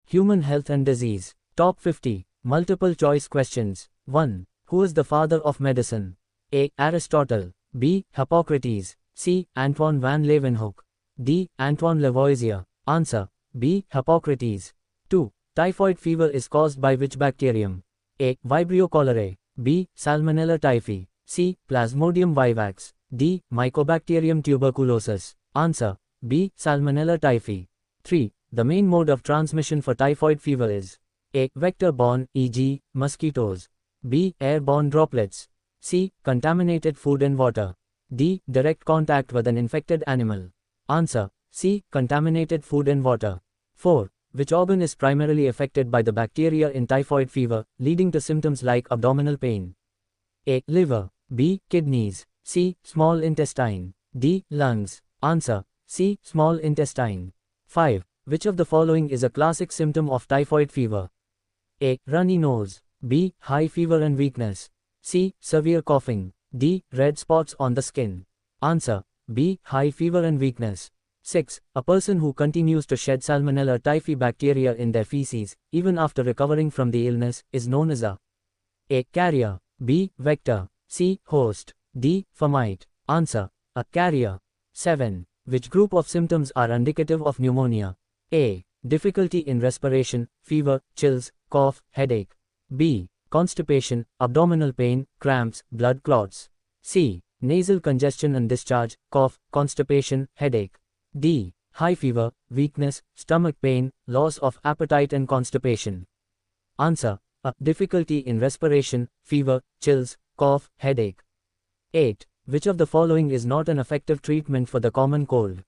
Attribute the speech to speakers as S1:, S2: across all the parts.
S1: Human health and disease. Top 50. Multiple choice questions. 1. Who is the father of medicine? A. Aristotle. B. Hippocrates. C. Antoine van Leeuwenhoek. D. Antoine Lavoisier. Answer. B. Hippocrates. 2. Typhoid fever is caused by which bacterium? A. Vibrio cholerae. B. Salmonella typhi. C. Plasmodium vivax. D. Mycobacterium tuberculosis. Answer. B. Salmonella typhi. 3. The main mode of transmission for typhoid fever is A. Vector-borne, e.g., mosquitoes. B. Airborne droplets. C. Contaminated food and water. D. Direct contact with an infected animal. Answer. C. Contaminated food and water. 4. Which organ is primarily affected by the bacteria in typhoid fever, leading to symptoms like abdominal pain? A. Liver. B. Kidneys. C. Small intestine. D. Lungs. Answer. C. Small intestine. 5. Which of the following is a classic symptom of typhoid fever? A. Runny nose. B. High fever and weakness. C. Severe coughing. D. Red spots on the skin. Answer. B. High fever and weakness. 6. A person who continues to shed Salmonella typhi bacteria in their feces, even after recovering from the illness, is known as a carrier. B. Vector. C. Host. D. Fomite. Answer. A carrier. 7. Which group of symptoms are indicative of pneumonia? A. Difficulty in respiration, fever, chills, cough, headache. B. Constipation, abdominal pain, cramps, blood clots. C. Nasal congestion and discharge, cough, constipation, headache. D. High fever, weakness, stomach pain, loss of appetite and constipation. Answer. A. Difficulty in respiration, fever, chills, cough, headache. 8. Which of the following is not an effective treatment for the common cold?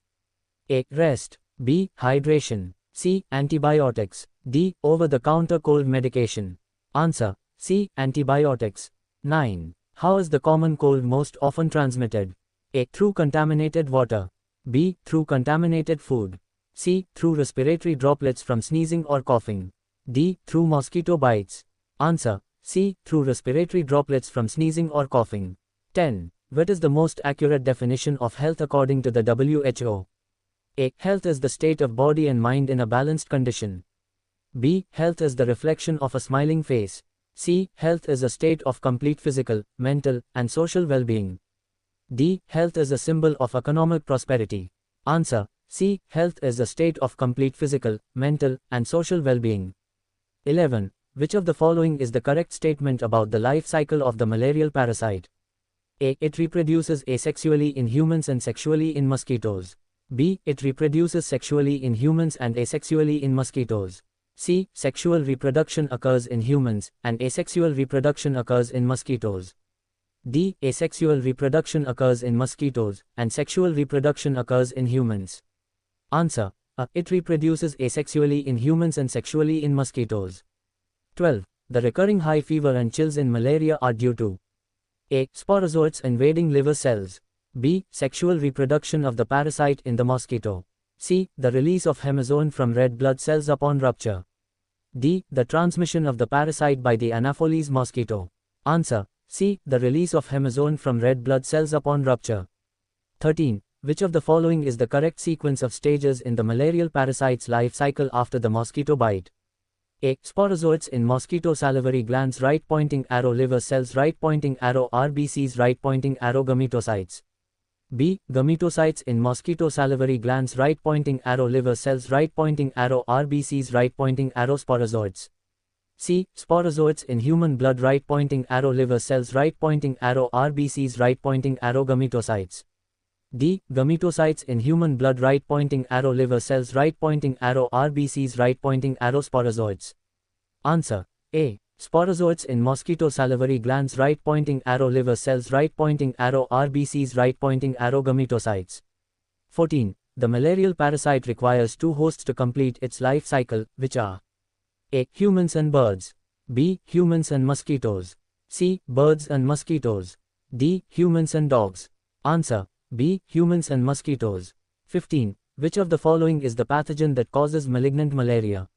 S1: A. Rest. B. Hydration. C. Antibiotics. D. Over-the-counter cold medication. Answer. C. Antibiotics. 9. How is the common cold most often transmitted? A. Through contaminated water. B. Through contaminated food. C. Through respiratory droplets from sneezing or coughing. D. Through mosquito bites. Answer. C. Through respiratory droplets from sneezing or coughing. 10. What is the most accurate definition of health according to the WHO? A. Health is the state of body and mind in a balanced condition. B. Health is the reflection of a smiling face. C. Health is a state of complete physical, mental, and social well-being. D. Health is a symbol of economic prosperity. Answer. C. Health is a state of complete physical, mental, and social well-being. 11. Which of the following is the correct statement about the life cycle of the malarial parasite? A. It reproduces asexually in humans and sexually in mosquitoes. B. It reproduces sexually in humans and asexually in mosquitoes. C. Sexual reproduction occurs in humans, and asexual reproduction occurs in mosquitoes. D. Asexual reproduction occurs in mosquitoes, and sexual reproduction occurs in humans. Answer. A. It reproduces asexually in humans and sexually in mosquitoes. 12. The recurring high fever and chills in malaria are due to A. Sporozoites invading liver cells. B. Sexual reproduction of the parasite in the mosquito. C. The release of hemazoin from red blood cells upon rupture. D. The transmission of the parasite by the Anopheles mosquito. Answer. C. The release of hemazoin from red blood cells upon rupture. 13. Which of the following is the correct sequence of stages in the malarial parasite's life cycle after the mosquito bite? A. Sporozoites in mosquito salivary glands, right pointing arrow, liver cells, right pointing arrow, RBCs, right pointing arrow, gametocytes. B. Gametocytes in mosquito salivary glands, right pointing arrow, liver cells, right pointing arrow, RBCs, right pointing arrow, sporozoites. C. Sporozoites in human blood, right pointing arrow, liver cells, right pointing arrow, RBCs, right pointing arrow, gametocytes. D. Gametocytes in human blood, right pointing arrow, liver cells, right pointing arrow, RBCs, right pointing arrow, sporozoites. Answer. A. Sporozoites in mosquito salivary glands, right pointing arrow, liver cells, right pointing arrow, RBCs, right pointing arrow, gametocytes. 14. The malarial parasite requires two hosts to complete its life cycle, which are A. Humans and birds. B. Humans and mosquitoes. C. Birds and mosquitoes. D. Humans and dogs. Answer. B. Humans and mosquitoes. 15. Which of the following is the pathogen that causes malignant malaria?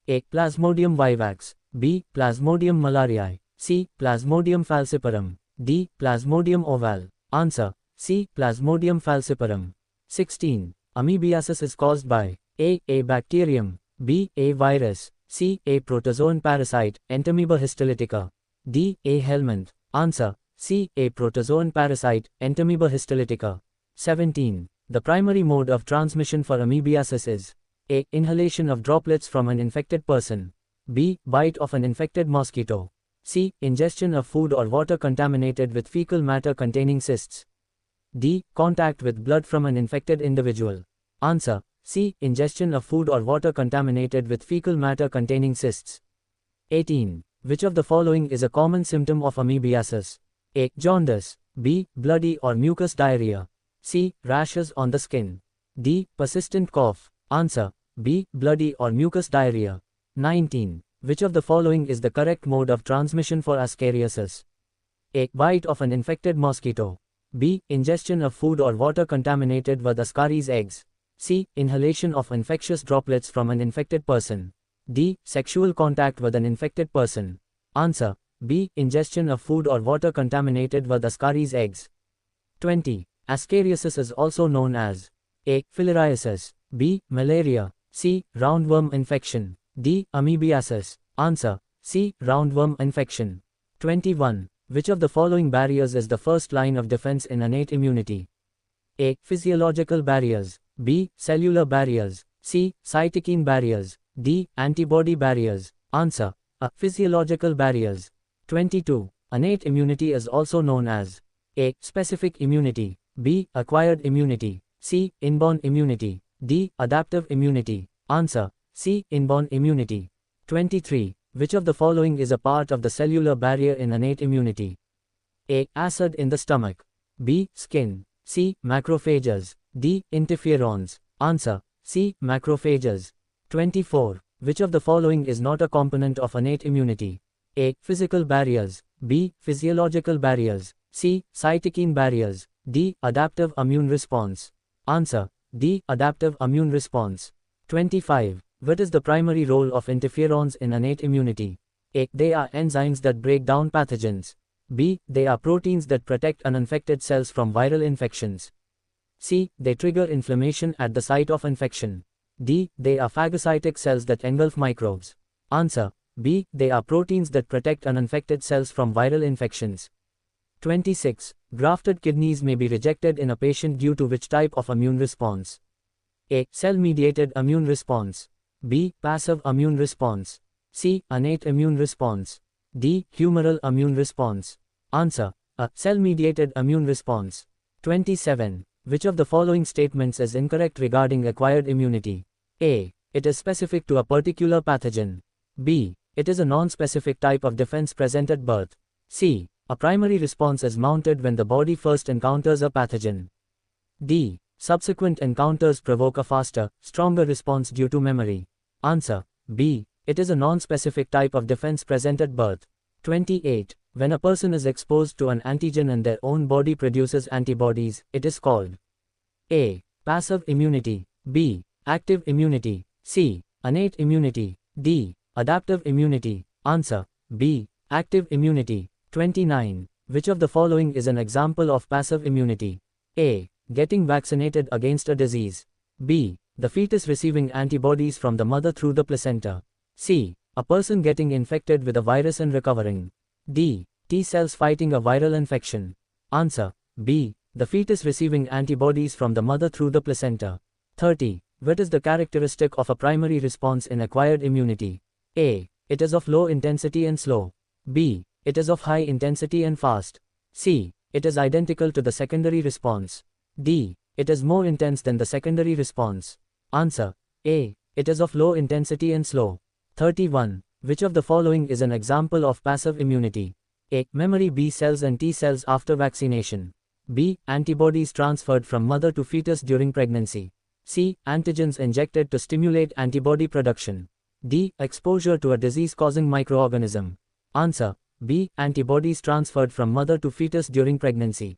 S1: A. Plasmodium vivax. B. Plasmodium malariae. C. Plasmodium falciparum. D. Plasmodium ovale. Answer. C. Plasmodium falciparum. 16. Amoebiasis is caused by A. A bacterium. B. A virus. C. A protozoan parasite, Entamoeba histolytica. D. A helminth. Answer. C. A protozoan parasite, Entamoeba histolytica. 17. The primary mode of transmission for amoebiasis is A. Inhalation of droplets from an infected person. B. Bite of an infected mosquito. C. Ingestion of food or water contaminated with fecal matter containing cysts. D. Contact with blood from an infected individual. Answer. C. Ingestion of food or water contaminated with fecal matter containing cysts. 18. Which of the following is a common symptom of amoebiasis? A. Jaundice. B. Bloody or mucus diarrhea. C. Rashes on the skin. D. Persistent cough. Answer. B. Bloody or mucus diarrhea. 19. Which of the following is the correct mode of transmission for ascariasis? A. Bite of an infected mosquito. B. Ingestion of food or water contaminated with ascaris eggs. C. Inhalation of infectious droplets from an infected person. D. Sexual contact with an infected person. Answer. B. Ingestion of food or water contaminated with ascaris eggs. 20. Ascariasis is also known as A. Filariasis. B. Malaria. C. Roundworm infection. D. Amoebiasis. Answer. C. Roundworm infection. 21. Which of the following barriers is the first line of defense in innate immunity? A. Physiological barriers. B. Cellular barriers. C. Cytokine barriers. D. Antibody barriers. Answer. A. Physiological barriers. 22. Innate immunity is also known as A. Specific immunity. B. Acquired immunity. C. Inborn immunity. D. Adaptive immunity. Answer. C. Inborn immunity. 23. Which of the following is a part of the cellular barrier in innate immunity? A. Acid in the stomach. B. Skin. C. Macrophages. D. Interferons. Answer. C. Macrophages. 24. Which of the following is not a component of innate immunity? A. Physical barriers. B. Physiological barriers. C. Cytokine barriers. D. Adaptive immune response. Answer. D. Adaptive immune response. 25. What is the primary role of interferons in innate immunity? A. They are enzymes that break down pathogens. B. They are proteins that protect uninfected cells from viral infections. C. They trigger inflammation at the site of infection. D. They are phagocytic cells that engulf microbes. Answer. B. They are proteins that protect uninfected cells from viral infections. 26. Grafted kidneys may be rejected in a patient due to which type of immune response? A. Cell-mediated immune response. B. Passive immune response. C. Innate immune response. D. Humoral immune response. Answer. A. Cell-mediated immune response. 27. Which of the following statements is incorrect regarding acquired immunity? A. It is specific to a particular pathogen. B. It is a non-specific type of defense present at birth. C. A primary response is mounted when the body first encounters a pathogen. D. Subsequent encounters provoke a faster, stronger response due to memory. Answer. B. It is a non-specific type of defense present at birth. 28. When a person is exposed to an antigen and their own body produces antibodies, it is called A. Passive immunity. B. Active immunity. C. Innate immunity. D. Adaptive immunity. Answer. B. Active immunity. 29. Which of the following is an example of passive immunity? A. Getting vaccinated against a disease. B. The fetus receiving antibodies from the mother through the placenta. C. A person getting infected with a virus and recovering. D. T cells fighting a viral infection. Answer. B. The fetus receiving antibodies from the mother through the placenta. 30. What is the characteristic of a primary response in acquired immunity? A. It is of low intensity and slow. B. It is of high intensity and fast. C. It is identical to the secondary response. D. It is more intense than the secondary response. Answer. A. It is of low intensity and slow. 31. Which of the following is an example of passive immunity? A. Memory B cells and T cells after vaccination. B. Antibodies transferred from mother to fetus during pregnancy. C. Antigens injected to stimulate antibody production. D. Exposure to a disease-causing microorganism. Answer. B. Antibodies transferred from mother to fetus during pregnancy.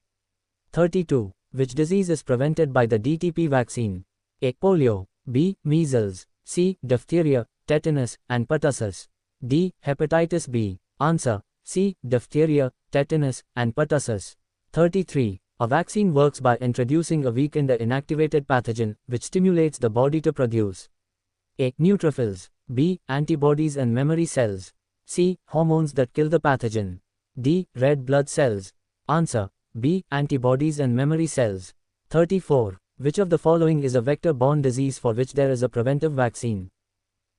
S1: 32. Which disease is prevented by the DTP vaccine? A. Polio. B. Measles. C. Diphtheria, tetanus, and pertussis. D. Hepatitis B. Answer. C. Diphtheria, tetanus, and pertussis. 33. A vaccine works by introducing a weakened or inactivated pathogen, which stimulates the body to produce A. Neutrophils. B. Antibodies and memory cells. C. Hormones that kill the pathogen. D. Red blood cells. Answer. B. Antibodies and memory cells. 34. Which of the following is a vector-borne disease for which there is a preventive vaccine?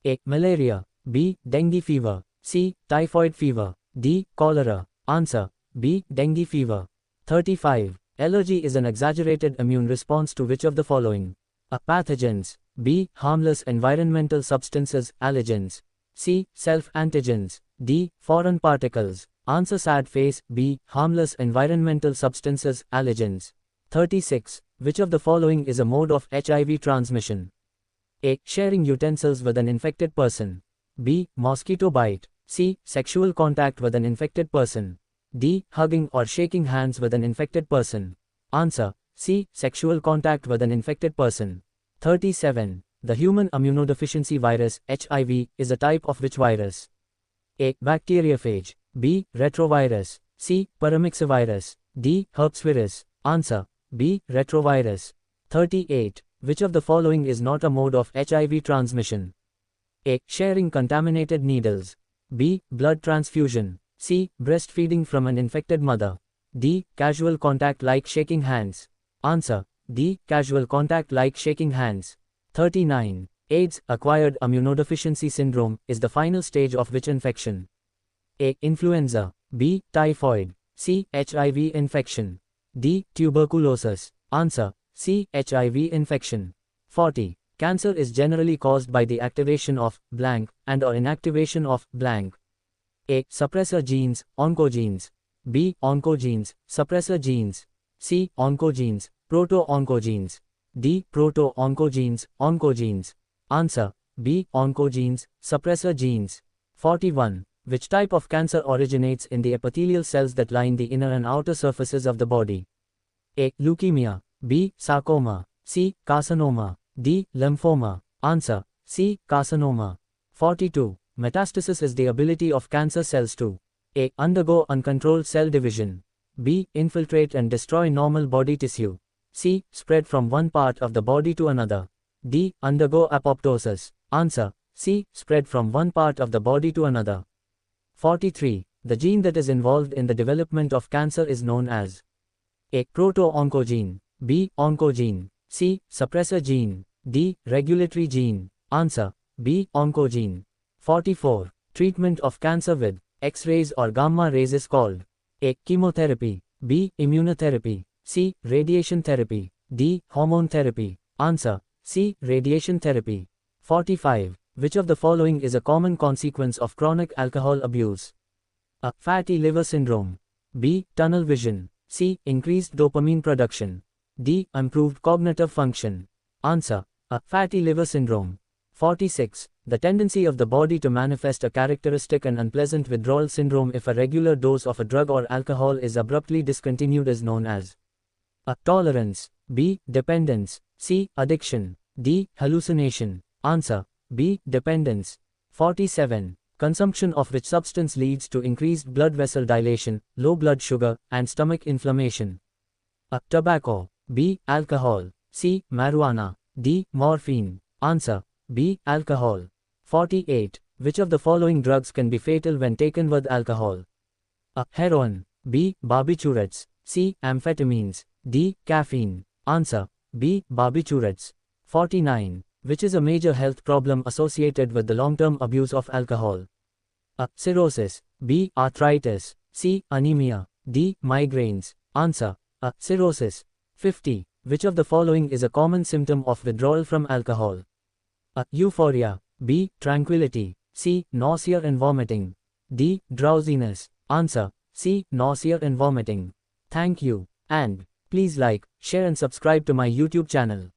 S1: A. Malaria. B. Dengue fever. C. Typhoid fever. D. Cholera. Answer. B. Dengue fever. 35. Allergy is an exaggerated immune response to which of the following? A. Pathogens. B. Harmless environmental substances, allergens. C. Self-antigens. D. Foreign particles. Answer. Sad face. B. Harmless environmental substances, allergens. 36. Which of the following is a mode of HIV transmission? A. Sharing utensils with an infected person. B. Mosquito bite. C. Sexual contact with an infected person. D. Hugging or shaking hands with an infected person. Answer. C. Sexual contact with an infected person. 37. The human immunodeficiency virus, HIV, is a type of which virus? A. Bacteriophage. B. Retrovirus. C. Paramyxovirus. D. Herpesvirus. Answer. B. Retrovirus. 38. Which of the following is not a mode of HIV transmission? A. Sharing contaminated needles. B. Blood transfusion. C. Breastfeeding from an infected mother. D. Casual contact like shaking hands. Answer. D. Casual contact like shaking hands. 39. AIDS, acquired immunodeficiency syndrome, is the final stage of which infection? A. Influenza. B. Typhoid. C. HIV infection. D. Tuberculosis. Answer. C. HIV infection. 40. Cancer is generally caused by the activation of blank and or inactivation of blank. A. Suppressor genes, oncogenes. B. Oncogenes, suppressor genes. C. Oncogenes, proto-oncogenes. D. Proto-oncogenes, oncogenes. Answer. B. Oncogenes, suppressor genes. 41. Which type of cancer originates in the epithelial cells that line the inner and outer surfaces of the body? A. Leukemia. B. Sarcoma. C. Carcinoma. D. Lymphoma. Answer. C. Carcinoma. 42. Metastasis is the ability of cancer cells to A. Undergo uncontrolled cell division. B. Infiltrate and destroy normal body tissue. C. Spread from one part of the body to another. D. Undergo apoptosis. Answer. C. Spread from one part of the body to another. 43. The gene that is involved in the development of cancer is known as A. Proto-oncogene. B. Oncogene. C. Suppressor gene. D. Regulatory gene. Answer. B. Oncogene. 44. Treatment of cancer with X-rays or gamma rays is called A. Chemotherapy. B. Immunotherapy. C. Radiation therapy. D. Hormone therapy. Answer. C. Radiation therapy. 45. Which of the following is a common consequence of chronic alcohol abuse? A. Fatty liver syndrome. B. Tunnel vision. C. Increased dopamine production. D. Improved cognitive function. Answer. A. Fatty liver syndrome. 46. The tendency of the body to manifest a characteristic and unpleasant withdrawal syndrome if a regular dose of a drug or alcohol is abruptly discontinued is known as A. Tolerance. B. Dependence. C. Addiction. D. Hallucination. Answer. B. Dependence. 47. Consumption of which substance leads to increased blood vessel dilation, low blood sugar, and stomach inflammation? A. Tobacco. B. Alcohol. C. Marijuana. D. Morphine. Answer. B. Alcohol. 48. Which of the following drugs can be fatal when taken with alcohol? A. Heroin. B. Barbiturates. C. Amphetamines. D. Caffeine. Answer. B. Barbiturates. 49. Which is a major health problem associated with the long-term abuse of alcohol? A. Cirrhosis. B. Arthritis. C. Anemia. D. Migraines. Answer. A. Cirrhosis. 50. Which of the following is a common symptom of withdrawal from alcohol? A. Euphoria. B. Tranquility. C. Nausea and vomiting. D. Drowsiness. Answer. C. Nausea and vomiting. Thank you. And please like, share and subscribe to my YouTube channel.